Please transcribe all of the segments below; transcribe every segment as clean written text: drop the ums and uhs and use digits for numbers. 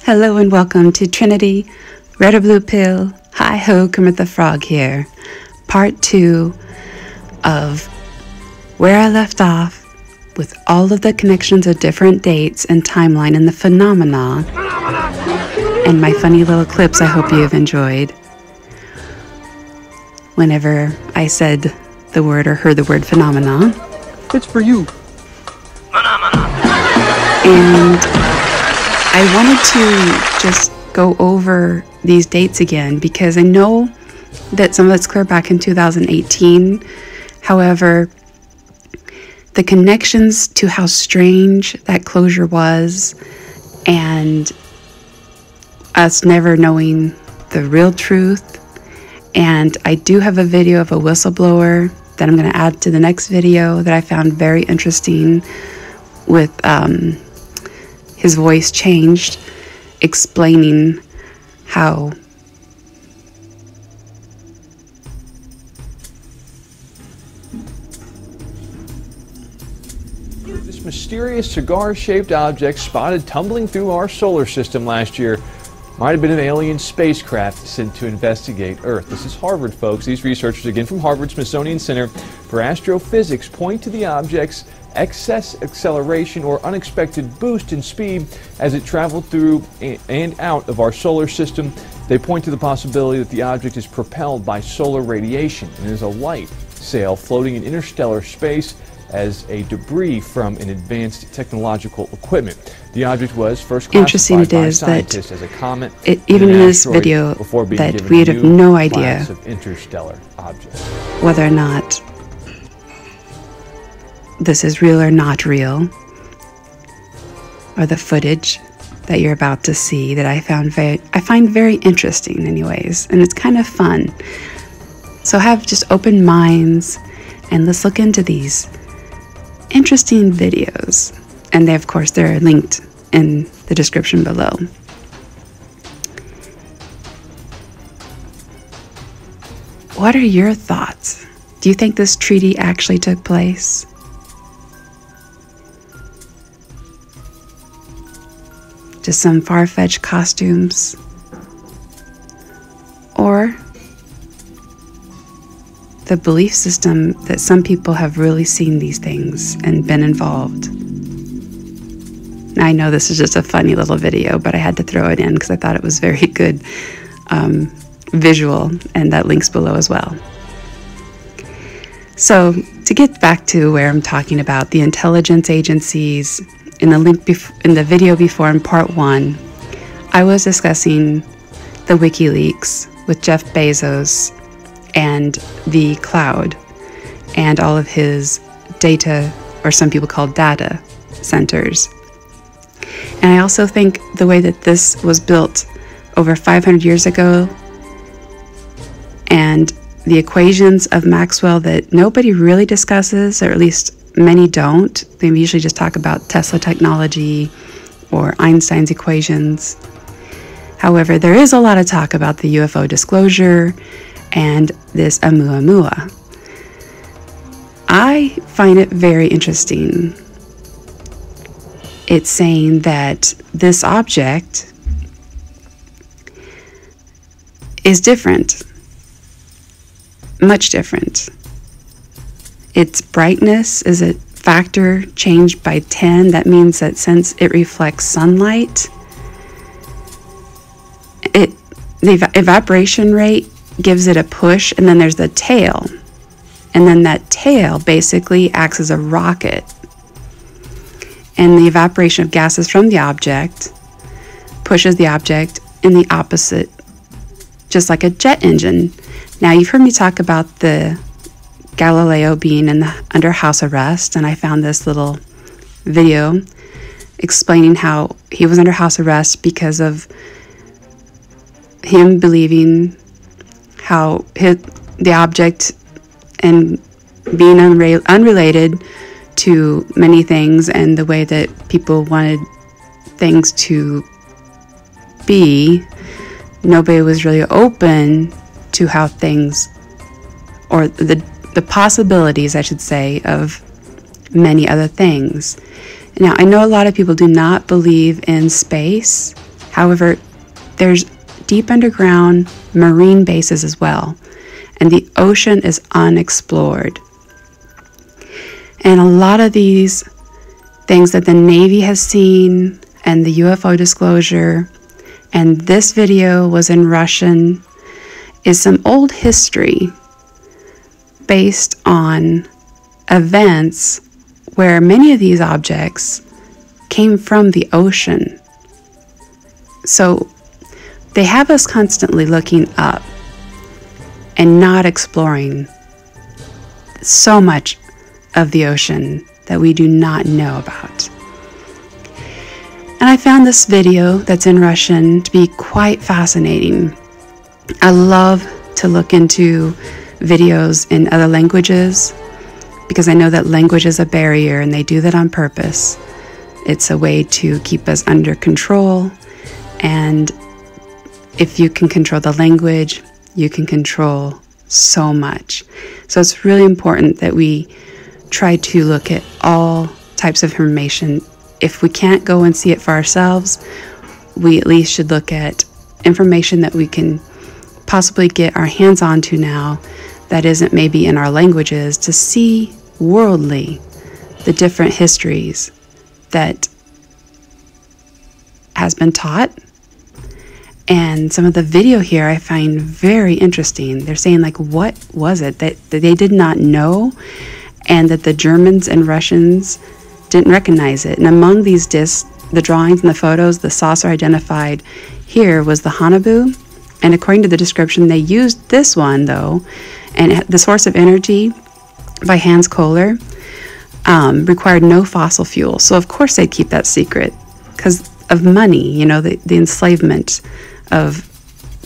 Hello and welcome to Trinity, RedorBluePill, HiHoKermitTheFrogHere, part 2 of where I left off with all of the connections of different dates and timeline and the phenomena and my funny little clips I hope you have enjoyed. Whenever I said the word or heard the word phenomena. It's for you. And I wanted to just go over these dates again because I know that some of it's clear back in 2018. However, the connections to how strange that closure was and us never knowing the real truth. And I do have a video of a whistleblower that I'm going to add to the next video that I found very interesting with his voice changed, explaining how this mysterious cigar-shaped object spotted tumbling through our solar system last year might have been an alien spacecraft sent to investigate Earth. This is Harvard, folks. These researchers, again from Harvard Smithsonian Center for Astrophysics, point to the object's excess acceleration or unexpected boost in speed as it traveled through and out of our solar system. They point to the possibility that the object is propelled by solar radiation and is a light sail floating in interstellar space as a debris from an advanced technological equipment. The object was first classified by scientists as a comet, even in this video, that we have no idea of interstellar objects, whether or not this is real or not real, or the footage that you're about to see that I find very interesting anyways, and it's kind of fun. So have just open minds and let's look into these interesting videos. And they, of course, they're linked in the description below. What are your thoughts? Do you think this treaty actually took place? Just some far-fetched costumes? Or the belief system that some people have really seen these things and been involved? Now, I know this is just a funny little video, but I had to throw it in because I thought it was very good visual, and that link's below as well. So to get back to where I'm talking about the intelligence agencies, in the video before in part 1, I was discussing the Wikileaks with Jeff Bezos and the cloud and all of his data, or some people call data centers. And I also think the way that this was built over 500 years ago, and the equations of Maxwell that nobody really discusses, or at least many don't. They usually just talk about Tesla technology or Einstein's equations. However, there is a lot of talk about the UFO disclosure and this Oumuamua. I find it very interesting. It's saying that this object is different, much different. Its brightness is a factor changed by 10. That means that since it reflects sunlight, the evaporation rate gives it a push, and then there's the tail. And then that tail basically acts as a rocket. And the evaporation of gases from the object pushes the object in the opposite, just like a jet engine. Now, you've heard me talk about the Galileo being under house arrest, and I found this little video explaining how he was under house arrest because of him believing how the object and being unrelated to many things and the way that people wanted things to be, nobody was really open to how things, or the possibilities, I should say, of many other things. Now, I know a lot of people do not believe in space However, there's deep underground marine bases as well, and the ocean is unexplored. And a lot of these things that the Navy has seen, and the UFO disclosure, and this video was in Russian, is some old history based on events where many of these objects came from the ocean. So they have us constantly looking up and not exploring so much of the ocean that we do not know about. And I found this video that's in Russian to be quite fascinating. I love to look into videos in other languages because I know that language is a barrier, and they do that on purpose. It's a way to keep us under control, and if you can control the language, you can control so much. So it's really important that we try to look at all types of information. If we can't go and see it for ourselves, we at least should look at information that we can possibly get our hands onto now that isn't maybe in our languages, to see worldly the different histories that has been taught. And some of the video here I find very interesting. They're saying, like, what was it that they did not know, and that the Germans and Russians didn't recognize it. And among these discs, the drawings and the photos, the saucer identified here was the Hanabu. And according to the description, they used this one, though, and the source of energy by Hans Kohler required no fossil fuel. So of course they'd keep that secret because of money, you know, the enslavement of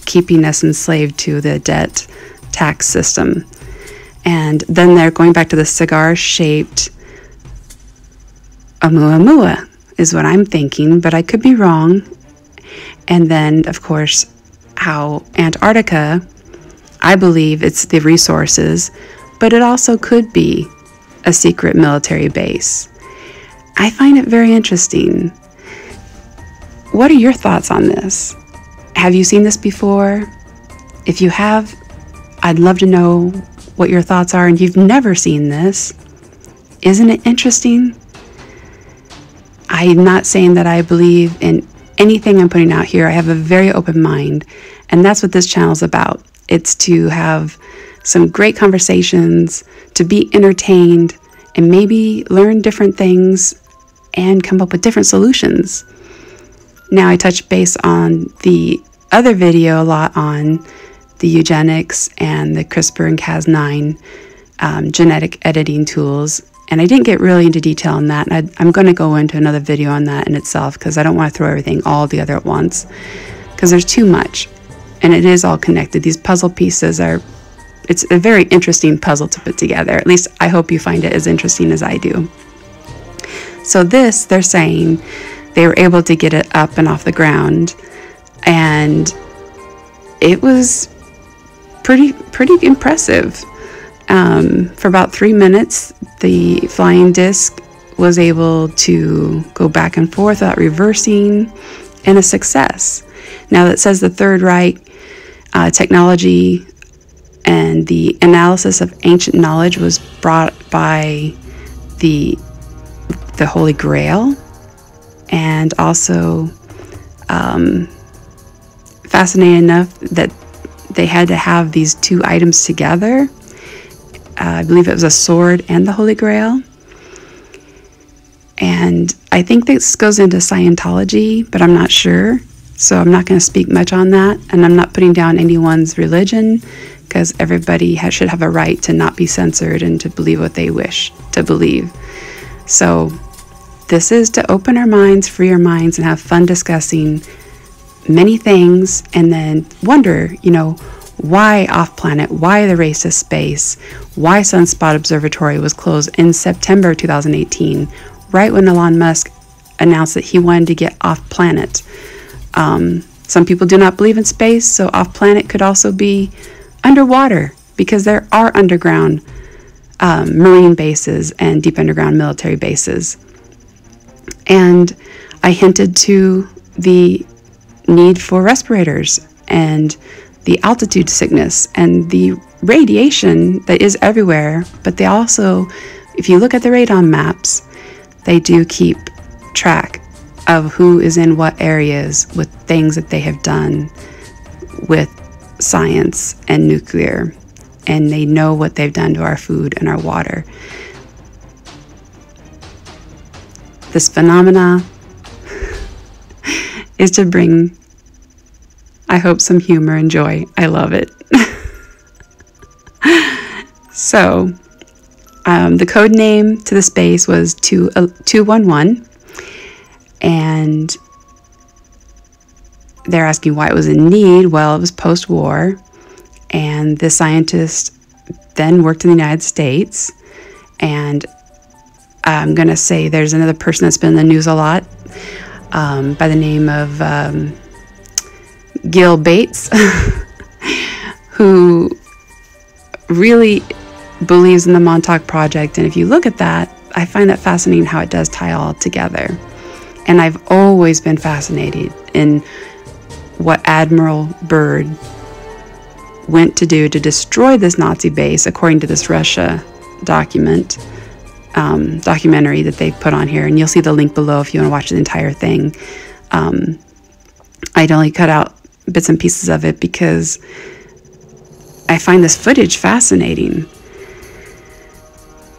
keeping us enslaved to the debt tax system. And then they're going back to the cigar-shaped Oumuamua is what I'm thinking, but I could be wrong. And then, of course, how Antarctica, I believe it's the resources, but it also could be a secret military base. I find it very interesting. What are your thoughts on this? Have you seen this before? If you have, I'd love to know what your thoughts are, and you've never seen this. Isn't it interesting? I'm not saying that I believe in anything I'm putting out here. I have a very open mind, and that's what this channel is about. It's to have some great conversations, to be entertained, and maybe learn different things and come up with different solutions. Now, I touched base on the other video a lot on the eugenics and the CRISPR and Cas9 genetic editing tools. And I didn't get really into detail on that. And I'm going to go into another video on that in itself because I don't want to throw everything all together at once because there's too much. And it is all connected. These puzzle pieces it's a very interesting puzzle to put together. At least I hope you find it as interesting as I do. So this, they're saying they were able to get it up and off the ground. And it was pretty impressive. For about 3 minutes, the flying disc was able to go back and forth without reversing, and a success. Now that says the Third Reich technology and the analysis of ancient knowledge was brought by the Holy Grail, and also fascinating enough that they had to have these two items together. I believe it was a sword and the Holy Grail. And I think this goes into Scientology, but I'm not sure. So I'm not going to speak much on that. And I'm not putting down anyone's religion because everybody should have a right to not be censored and to believe what they wish to believe. So this is to open our minds, free our minds, and have fun discussing many things, and then wonder, why off-planet, why the race to space, why Sunspot Observatory was closed in September 2018, right when Elon Musk announced that he wanted to get off-planet. Some people do not believe in space, so off-planet could also be underwater, because there are underground marine bases and deep underground military bases. And I hinted to the need for respirators and the altitude sickness and the radiation that is everywhere. But they also, if you look at the radon maps, they do keep track of who is in what areas with things that they have done with science and nuclear. And they know what they've done to our food and our water. This phenomena is to bring, I hope, some humor and joy. I love it. So, the code name to the space was 211, and they're asking why it was in need. Well, it was post-war, and the scientist then worked in the United States, and I'm going to say there's another person that's been in the news a lot, by the name of Gil Bates, who really believes in the Montauk Project. And if you look at that, I find that fascinating how it does tie all together. And I've always been fascinated in what Admiral Byrd went to do to destroy this Nazi base, according to this Russia documentary that they put on here. And you'll see the link below if you want to watch the entire thing. I'd only cut out bits and pieces of it because I find this footage fascinating.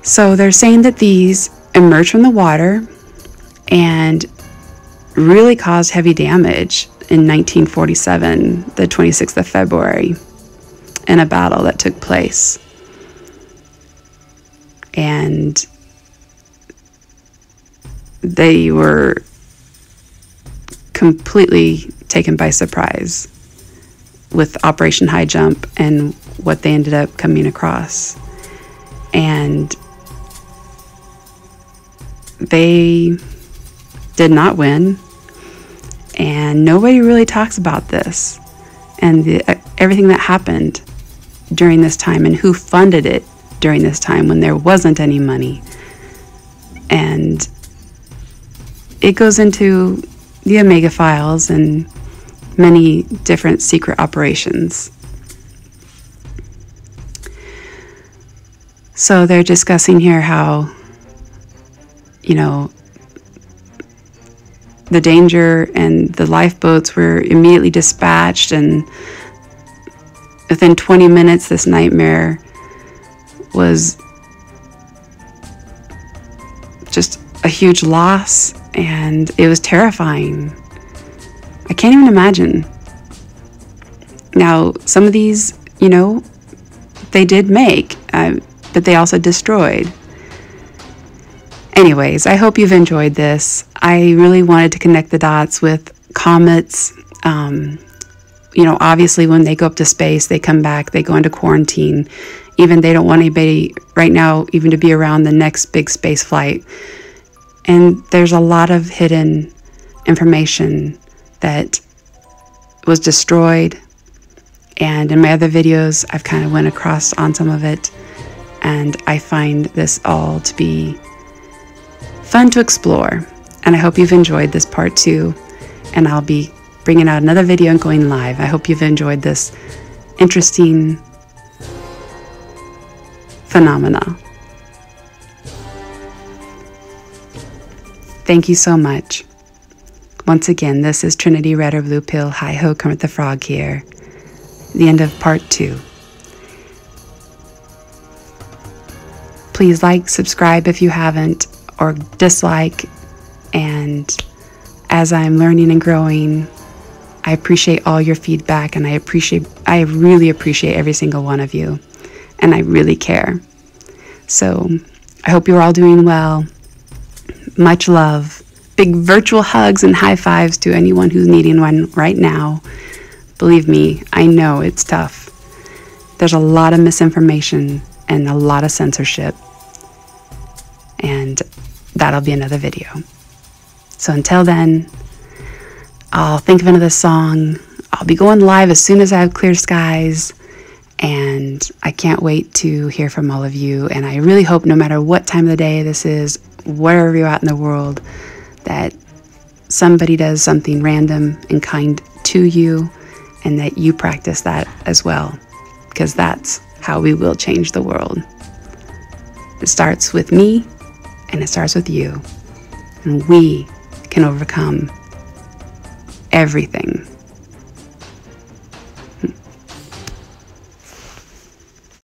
So they're saying that these emerged from the water and really caused heavy damage in 1947, the 26th of February, in a battle that took place. And they were completely taken by surprise with Operation High Jump and what they ended up coming across. And they did not win, and nobody really talks about this and everything that happened during this time and who funded it during this time when there wasn't any money. And it goes into the Omega Files and many different secret operations. So they're discussing here how, you know, the danger and the lifeboats were immediately dispatched, and within 20 minutes this nightmare was just a huge loss, and it was terrifying. I can't even imagine. Now, some of these, you know, they did make, but they also destroyed. Anyways, I hope you've enjoyed this. I really wanted to connect the dots with comets. You know, obviously when they go up to space, they come back, they go into quarantine. Even they don't want anybody right now even to be around the next big space flight. And there's a lot of hidden information that was destroyed. And in my other videos, I've kind of went across on some of it. And I find this all to be fun to explore. And I hope you've enjoyed this part 2. And I'll be bringing out another video and going live. I hope you've enjoyed this interesting phenomena. Thank you so much. Once again, this is Trinity RedorBluePill. HiHoKermitTheFrogHere. The end of part 2. Please like, subscribe if you haven't, or dislike. And as I'm learning and growing, I appreciate all your feedback, and I really appreciate every single one of you, and I really care. So I hope you're all doing well. Much love. Big virtual hugs and high fives to anyone who's needing one right now. Believe me, I know it's tough. There's a lot of misinformation and a lot of censorship. And that'll be another video. So until then, I'll think of another song. I'll be going live as soon as I have clear skies. And I can't wait to hear from all of you. And I really hope no matter what time of the day this is, wherever you're at in the world, that somebody does something random and kind to you, and that you practice that as well, because that's how we will change the world. It starts with me, and it starts with you, and we can overcome everything.